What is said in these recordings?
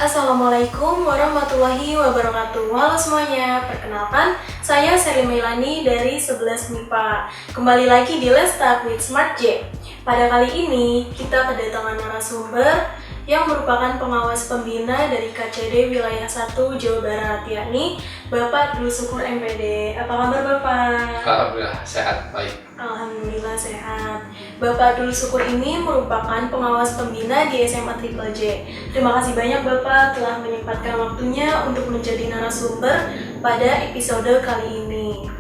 Assalamualaikum warahmatullahi wabarakatuh. Halo semuanya, perkenalkan saya Sally Meilani dari 11 MIPA. Kembali lagi di Let's Talk with Smart J. Pada kali ini kita kedatangan narasumber yang merupakan pengawas pembina dari KCD Wilayah 1 Jawa Barat, yakni Bapak Dul Syukur MPD. Apa kabar Bapak? Alhamdulillah sehat, baik. Alhamdulillah sehat. Bapak Dul Syukur ini merupakan pengawas pembina di SMA Triple J. Terima kasih banyak Bapak telah menyempatkan waktunya untuk menjadi narasumber pada episode kali ini.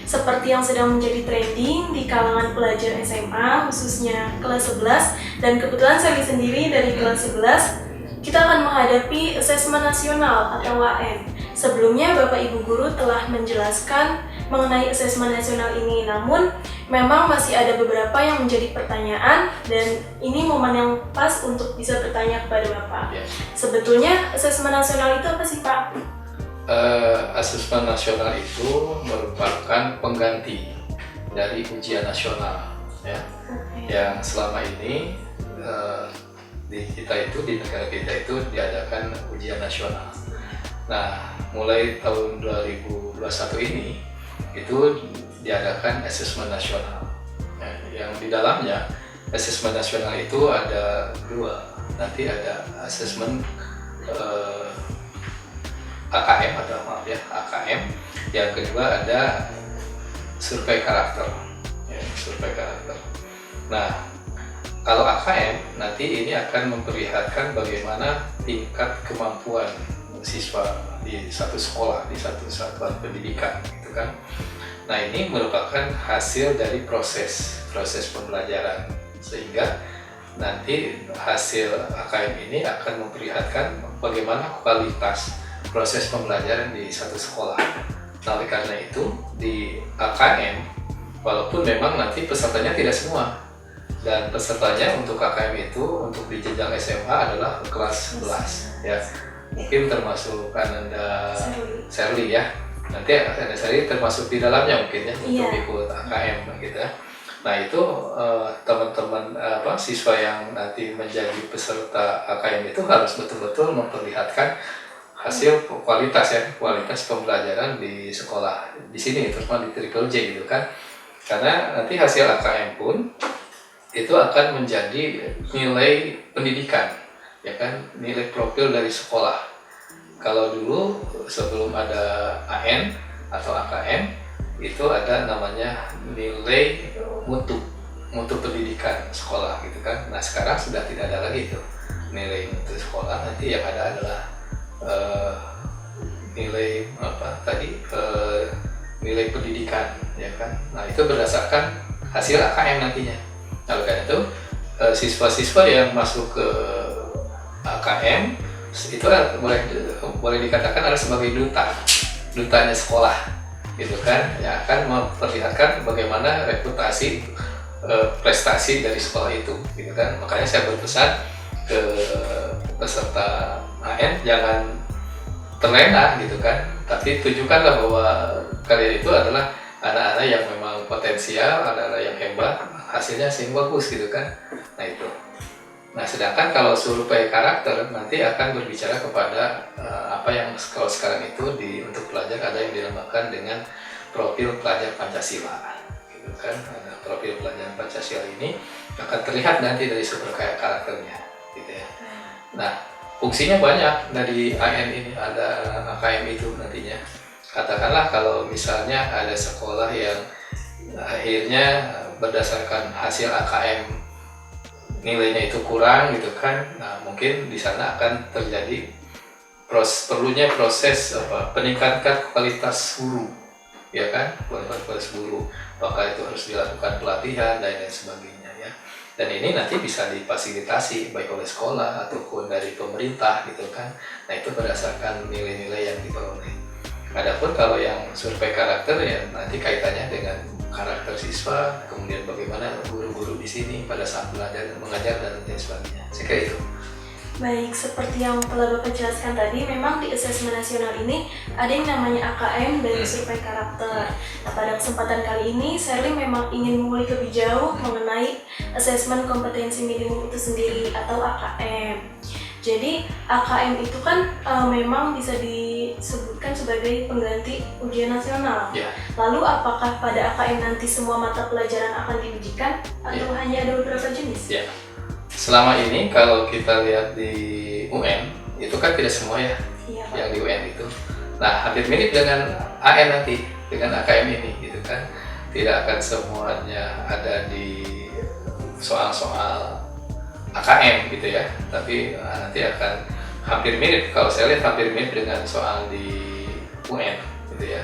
Seperti yang sedang menjadi trending di kalangan pelajar SMA, khususnya kelas 11, dan kebetulan saya sendiri dari kelas 11, kita akan menghadapi asesmen nasional atau AN. Sebelumnya Bapak Ibu Guru telah menjelaskan mengenai asesmen nasional ini, namun memang masih ada beberapa yang menjadi pertanyaan dan ini momen yang pas untuk bisa bertanya kepada Bapak. Ya. Sebetulnya asesmen nasional itu apa sih Pak? Asesmen nasional itu merupakan pengganti dari ujian nasional, ya. Yang selama ini di negara kita itu diadakan ujian nasional. Nah, mulai tahun 2021 ini itu diadakan asesmen nasional. Nah, yang di dalamnya asesmen nasional itu ada dua. Nanti ada asesmen AKM AKM. Yang kedua ada survei karakter. Ya, survei karakter. Nah, kalau AKM nanti ini akan memperlihatkan bagaimana tingkat kemampuan siswa di satu sekolah, di satu satuan pendidikan, gitu kan. Nah, ini merupakan hasil dari proses pembelajaran, sehingga nanti hasil AKM ini akan memperlihatkan bagaimana kualitas proses pembelajaran di satu sekolah. Nah, oleh karena itu di AKM, walaupun memang nanti pesertanya tidak semua, dan pesertanya untuk AKM itu untuk di jenjang SMA adalah kelas 11, ya. Mungkin termasuk Ananda Sherly ya. Nanti Ananda Sherly termasuk di dalamnya mungkin ya, untuk ikut AKM gitu ya. Nah, itu teman-teman siswa yang nanti menjadi peserta AKM itu harus betul-betul memperlihatkan hasil kualitas pembelajaran di sekolah di sini, terutama di Triple J gitu kan. Karena nanti hasil AKM pun itu akan menjadi nilai pendidikan, ya kan, nilai profil dari sekolah. Kalau dulu sebelum ada AN atau AKM itu ada namanya nilai mutu pendidikan sekolah gitu kan. Nah, sekarang sudah tidak ada lagi itu nilai mutu sekolah. Nanti yang ada adalah nilai nilai pendidikan, ya kan. Nah, itu berdasarkan hasil AKM nantinya. Nah, karena itu siswa-siswa yang masuk ke AKM itu boleh dikatakan adalah sebagai dutanya sekolah, gitu kan, yang akan memperlihatkan bagaimana reputasi prestasi dari sekolah itu, gitu kan. Makanya saya berpesan ke peserta AN jangan terlena, gitu kan, tapi tunjukkanlah bahwa kalian itu adalah anak-anak yang memang potensial, anak-anak yang hebat, hasilnya sih bagus, gitu kan. Nah, itu. Nah, sedangkan kalau survei karakter nanti akan berbicara kepada apa yang kalau sekarang itu untuk pelajar ada yang dinamakan dengan profil pelajar Pancasila, gitu kan. Nah, profil pelajar Pancasila ini akan terlihat nanti dari survei karakternya, gitu ya. Nah, fungsinya banyak dari AN ini, ada AKM itu nantinya. Katakanlah kalau misalnya ada sekolah yang akhirnya berdasarkan hasil AKM nilainya itu kurang, gitu kan. Nah, mungkin di sana akan terjadi perlunya proses peningkatan kualitas guru, ya kan, kualitas guru. Apakah itu harus dilakukan pelatihan dan lain sebagainya, ya. Dan ini nanti bisa difasilitasi baik oleh sekolah ataupun dari pemerintah, gitu kan. Nah, itu berdasarkan nilai-nilai yang diperoleh. Adapun kalau yang survei karakter ya nanti kaitannya dengan karakter siswa, kemudian bagaimana guru-guru di sini pada saat belajar dan mengajar dan lain sebagainya. Saya kira itu. Baik, seperti yang telah Bapak jelaskan tadi, memang di asesmen nasional ini ada yang namanya AKM dan survei karakter. Nah, pada kesempatan kali ini, Sherly memang ingin mengulik lebih jauh mengenai asesmen kompetensi minimum itu sendiri atau AKM. Jadi AKM itu kan memang bisa disebutkan sebagai pengganti ujian nasional. Ya. Lalu apakah pada AKM nanti semua mata pelajaran akan diujikan atau hanya ada beberapa jenis? Ya. Selama ini kalau kita lihat di UN itu kan tidak semua ya, yang di UN itu. Nah, hampir mirip dengan AN nanti, dengan AKM ini gitu kan. Tidak akan semuanya ada di soal-soal AKM gitu ya, tapi nanti akan hampir mirip, kalau saya lihat hampir mirip dengan soal di UN gitu ya.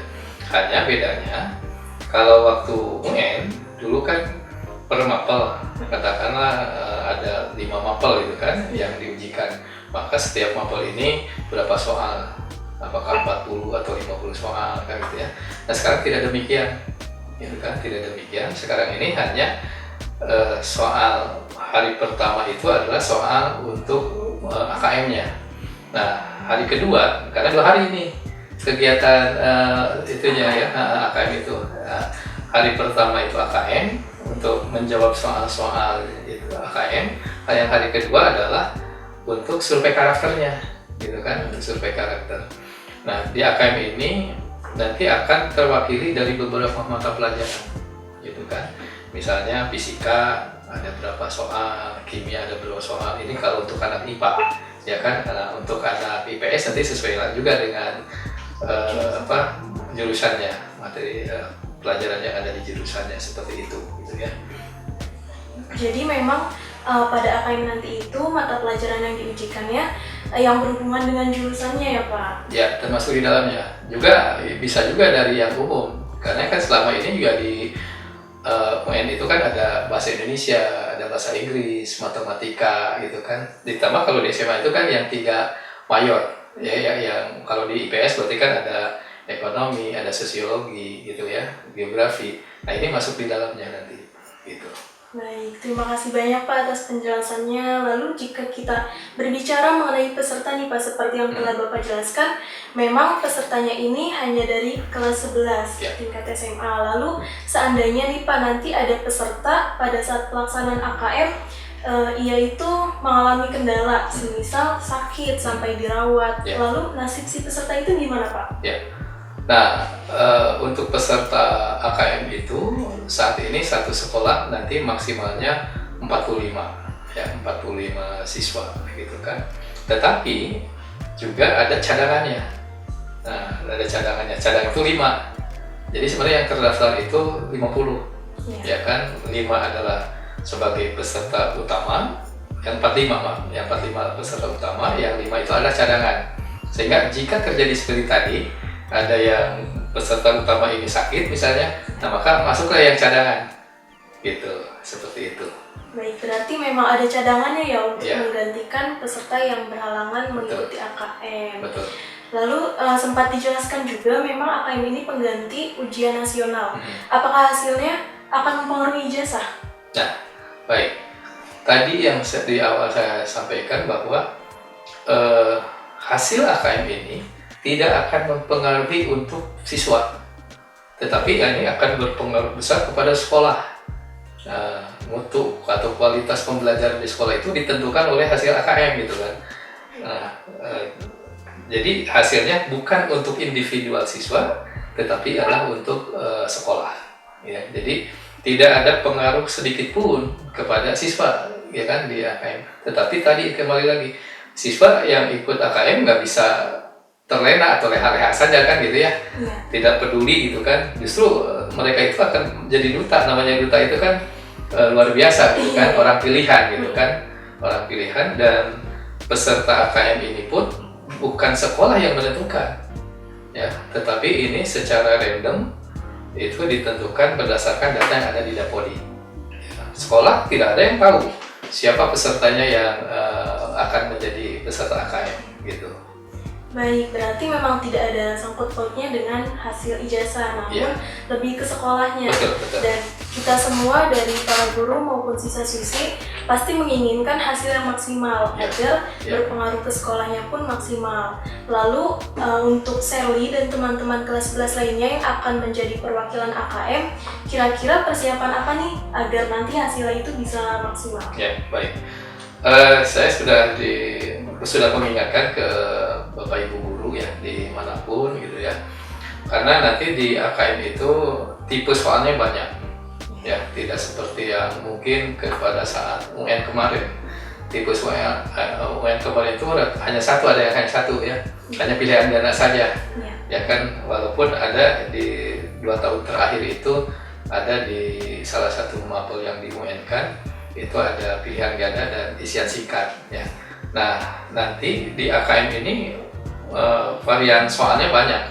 Hanya bedanya kalau waktu UN dulu kan per mapel, katakanlah ada 5 mapel gitu kan yang diujikan, maka setiap mapel ini berapa soal, apakah 40 atau 50 soal kan gitu ya. Nah sekarang tidak demikian gitu kan, tidak demikian. Sekarang ini hanya soal hari pertama itu adalah soal untuk AKM-nya. Nah, hari kedua, karena 2 hari ini kegiatan itunya ya, AKM itu. Hari pertama itu AKM untuk menjawab soal-soal itu AKM. Yang hari kedua adalah untuk survei karakternya, gitu kan, untuk survei karakter. Nah, di AKM ini nanti akan terwakili dari beberapa mata pelajaran, gitu kan. Misalnya fisika ada berapa soal, kimia ada berapa soal. Ini kalau untuk anak IPA, ya kan. Nah, untuk anak IPS nanti sesuai juga dengan jurusannya, materi pelajaran yang ada di jurusannya seperti itu, gitu ya. Jadi memang pada AKM nanti itu mata pelajaran yang diujikannya yang berhubungan dengan jurusannya ya Pak? Ya, termasuk di dalamnya. Juga bisa juga dari yang umum, karena kan selama ini juga di UN itu kan ada bahasa Indonesia, ada bahasa Inggris, matematika gitu kan. Ditambah kalau di SMA itu kan yang 3 mayor, ya yang kalau di IPS berarti kan ada ekonomi, ada sosiologi gitu ya, geografi. Nah ini masuk di dalamnya nanti gitu. Baik, terima kasih banyak Pak atas penjelasannya. Lalu jika kita berbicara mengenai peserta nih Pak, seperti yang telah Bapak jelaskan, memang pesertanya ini hanya dari kelas 11 tingkat SMA. Lalu seandainya nih Pak nanti ada peserta pada saat pelaksanaan AKM, ia itu mengalami kendala, semisal sakit sampai dirawat. Lalu nasib si peserta itu gimana Pak? Ya. Nah, untuk peserta AKM itu saat ini satu sekolah nanti maksimalnya 45 ya, 45 siswa gitu kan. Tetapi juga ada cadangannya. Nah, ada cadangannya. Cadangan itu 5. Jadi sebenarnya yang terdaftar itu 50. Ya kan? 5 adalah sebagai peserta utama, yang 45 yang 45 peserta utama, yang 5 itu adalah cadangan. Sehingga jika terjadi seperti tadi, ada yang peserta utama ini sakit misalnya, nah maka masuklah yang cadangan gitu, seperti itu. Baik, berarti memang ada cadangannya ya untuk menggantikan peserta yang berhalangan mengikuti AKM. Betul. Lalu sempat dijelaskan juga memang AKM ini pengganti ujian nasional. Apakah hasilnya akan mempengaruhi ijazah? Nah, baik. Tadi yang di awal saya sampaikan bahwa hasil AKM ini tidak akan mempengaruhi untuk siswa, tetapi ini akan berpengaruh besar kepada sekolah. Mutu atau kualitas pembelajaran di sekolah itu ditentukan oleh hasil AKM gitu kan. Jadi hasilnya bukan untuk individual siswa, tetapi adalah untuk sekolah. Ya, jadi tidak ada pengaruh sedikit pun kepada siswa, ya kan, di AKM. Tetapi tadi kembali lagi, siswa yang ikut AKM nggak bisa terlena atau leha-leha saja kan gitu ya, tidak peduli gitu kan. Justru mereka itu akan jadi duta. Namanya duta itu kan luar biasa gitu kan, orang pilihan gitu kan, orang pilihan. Dan peserta AKM ini pun bukan sekolah yang menentukan ya, tetapi ini secara random itu ditentukan berdasarkan data yang ada di Dapodi. Sekolah tidak ada yang tahu siapa pesertanya yang akan menjadi peserta AKM gitu. Baik, berarti memang tidak ada sangkut pautnya dengan hasil ijazah, namun lebih ke sekolahnya. Betul. Dan kita semua dari para guru maupun siswa-siswi pasti menginginkan hasil yang maksimal agar berpengaruh ke sekolahnya pun maksimal. Lalu untuk Sally dan teman-teman kelas 11 lainnya yang akan menjadi perwakilan AKM, kira-kira persiapan apa nih agar nanti hasilnya itu bisa maksimal? Ya, baik. Saya sudah di sudah mengingatkan ke Bapak Ibu guru ya dimanapun gitu ya, karena nanti di AKM itu tipe soalnya banyak ya, tidak seperti yang mungkin pada saat UN kemarin. Tipe UN kemarin itu hanya satu, ada yang hanya satu ya, hanya pilihan ganda saja ya kan, walaupun ada di 2 tahun terakhir itu ada di salah satu mapel yang di UN kan itu ada pilihan ganda dan isian singkat ya. Nah nanti di AKM ini varian soalnya banyak,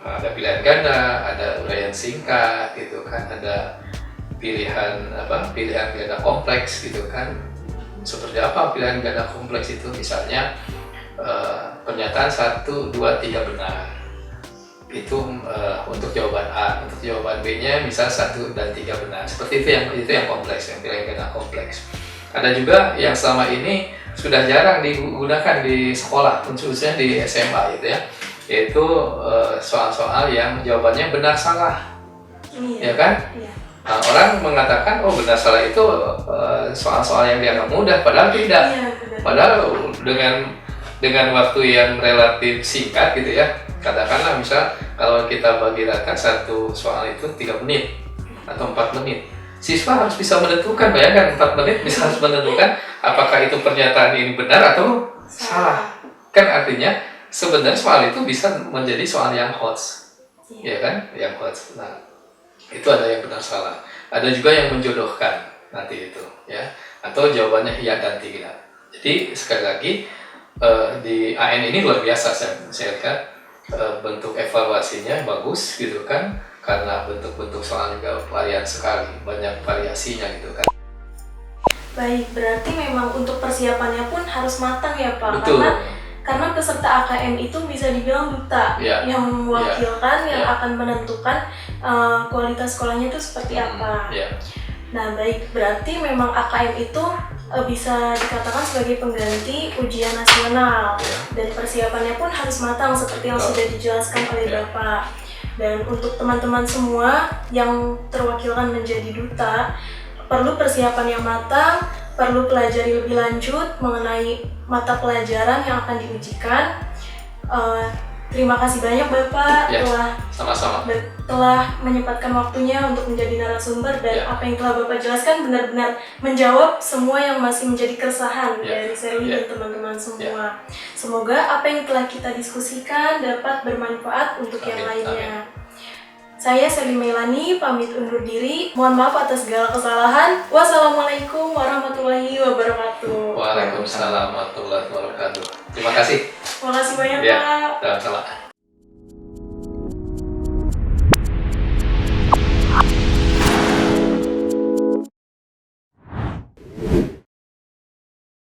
ada pilihan ganda, ada uraian singkat gitu kan, ada pilihan ganda kompleks gitu kan. Seperti apa pilihan ganda kompleks itu? Misalnya pernyataan 1, 2, 3 benar itu untuk jawaban A, untuk jawaban B-nya misal 1 dan 3 benar. Seperti itu yang kompleks, yang pilihan ganda kompleks. Ada juga yang selama ini sudah jarang digunakan di sekolah, khususnya di SMA gitu ya, yaitu soal-soal yang jawabannya benar salah, ya kan? Nah, orang mengatakan oh benar salah itu soal-soal yang dianggap mudah, padahal tidak. Padahal dengan waktu yang relatif singkat gitu ya, katakanlah misal kalau kita bagi rata satu soal itu 3 menit atau 4 menit, siswa harus bisa menentukan, bayangkan 4 menit bisa harus menentukan apakah itu pernyataan ini benar atau salah. Kan artinya sebenarnya soal itu bisa menjadi soal yang hoax, ya kan, yang hoax. Nah itu ada yang benar salah, ada juga yang menjodohkan nanti itu ya, atau jawabannya iya dan tidak. Jadi sekali lagi di AN ini luar biasa, saya lihat bentuk evaluasinya bagus gitu kan, karena bentuk-bentuk soal juga varian sekali, banyak variasinya gitu kan. Baik, berarti memang untuk persiapannya pun harus matang ya Pak. Betul. Karena peserta AKM itu bisa dibilang duta yang mewakilkan, yang akan menentukan kualitas sekolahnya itu seperti apa. Nah baik, berarti memang AKM itu bisa dikatakan sebagai pengganti ujian nasional, dan persiapannya pun harus matang seperti yang sudah dijelaskan oleh Bapak. Dan untuk teman-teman semua yang terwakilkan menjadi duta, perlu persiapan yang matang, perlu pelajari lebih lanjut mengenai mata pelajaran yang akan diujikan. Terima kasih banyak Bapak telah menyempatkan waktunya untuk menjadi narasumber, dan apa yang telah Bapak jelaskan benar-benar menjawab semua yang masih menjadi keresahan dari Sherly dan teman-teman semua. Semoga apa yang telah kita diskusikan dapat bermanfaat untuk yang lainnya. Saya Sherly Meilani pamit undur diri. Mohon maaf atas segala kesalahan. Wassalamualaikum warahmatullahi wabarakatuh. Waalaikumsalam warahmatullahi wabarakatuh. Terima kasih. Terima kasih banyak Pak. Sama-sama.